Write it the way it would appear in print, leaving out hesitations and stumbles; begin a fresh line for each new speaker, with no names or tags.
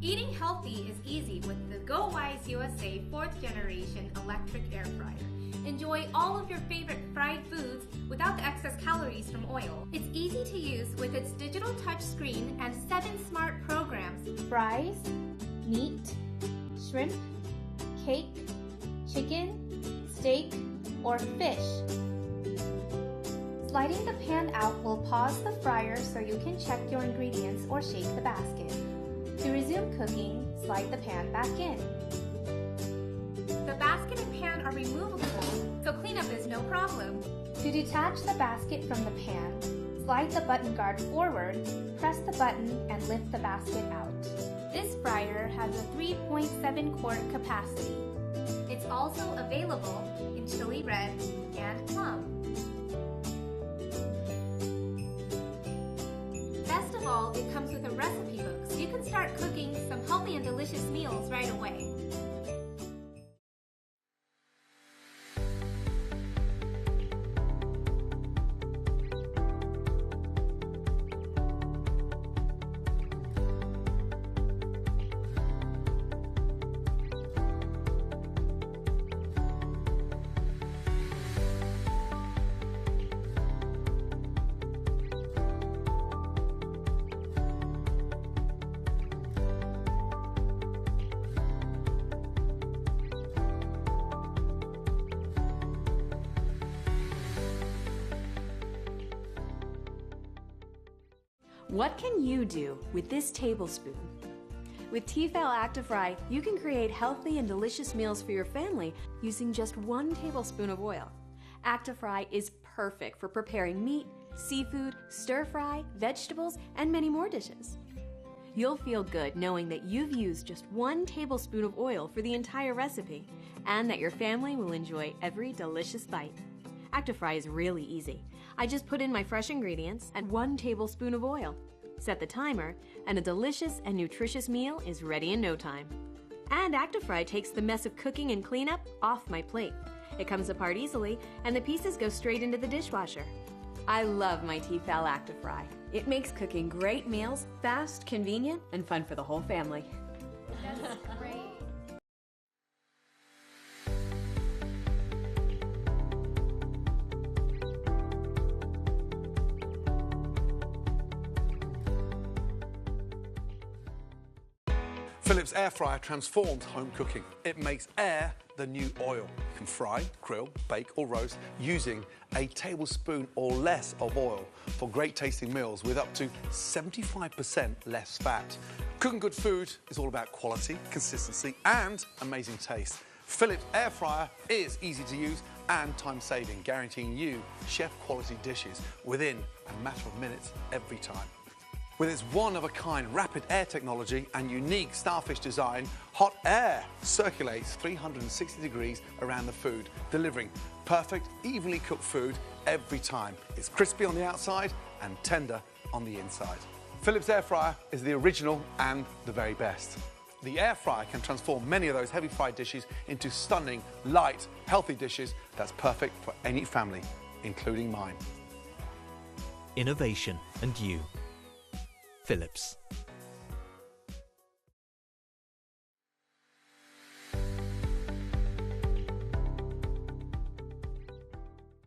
Eating healthy is easy with the GoWISE USA 4th generation electric air fryer. Enjoy all of your favorite fried foods without the excess calories from oil. It's easy to use with its digital touch screen and 7 smart programs. Fries, meat, shrimp, cake, chicken, steak, or fish. Sliding the pan out will pause the fryer so you can check your ingredients or shake the basket. To resume cooking, slide the pan back in. The basket and pan are removable, so cleanup is no problem. To detach the basket from the pan, slide the button guard forward, press the button, and lift the basket out. This fryer has a 3.7 quart capacity. It's also available in chili red and plum. Best of all, it comes with a recipe book, so you can start cooking some healthy and delicious meals right away.
What can you do with this tablespoon? With Tfal ActiFry, you can create healthy and delicious meals for your family using just 1 tablespoon of oil. ActiFry is perfect for preparing meat, seafood, stir-fry, vegetables, and many more dishes. You'll feel good knowing that you've used just 1 tablespoon of oil for the entire recipe, and that your family will enjoy every delicious bite. ActiFry is really easy. I just put in my fresh ingredients and 1 tablespoon of oil. Set the timer, and a delicious and nutritious meal is ready in no time. And ActiFry takes the mess of cooking and cleanup off my plate. It comes apart easily, and the pieces go straight into the dishwasher. I love my Tfal ActiFry. It makes cooking great meals fast, convenient, and fun for the whole family.
That's great.
Philips air fryer transforms home cooking. It makes air the new oil. You can fry, grill, bake or roast using a tablespoon or less of oil for great tasting meals with up to 75% less fat. Cooking good food is all about quality, consistency and amazing taste. Philips air fryer is easy to use and time-saving, guaranteeing you chef-quality dishes within a matter of minutes every time. With its one-of-a-kind rapid air technology and unique starfish design, hot air circulates 360 degrees around the food, delivering perfect, evenly cooked food every time. It's crispy on the outside and tender on the inside. Philips air fryer is the original and the very best. The air fryer can transform many of those heavy fried dishes into stunning, light, healthy dishes that's perfect for any family, including mine.
Innovation and you. Philips.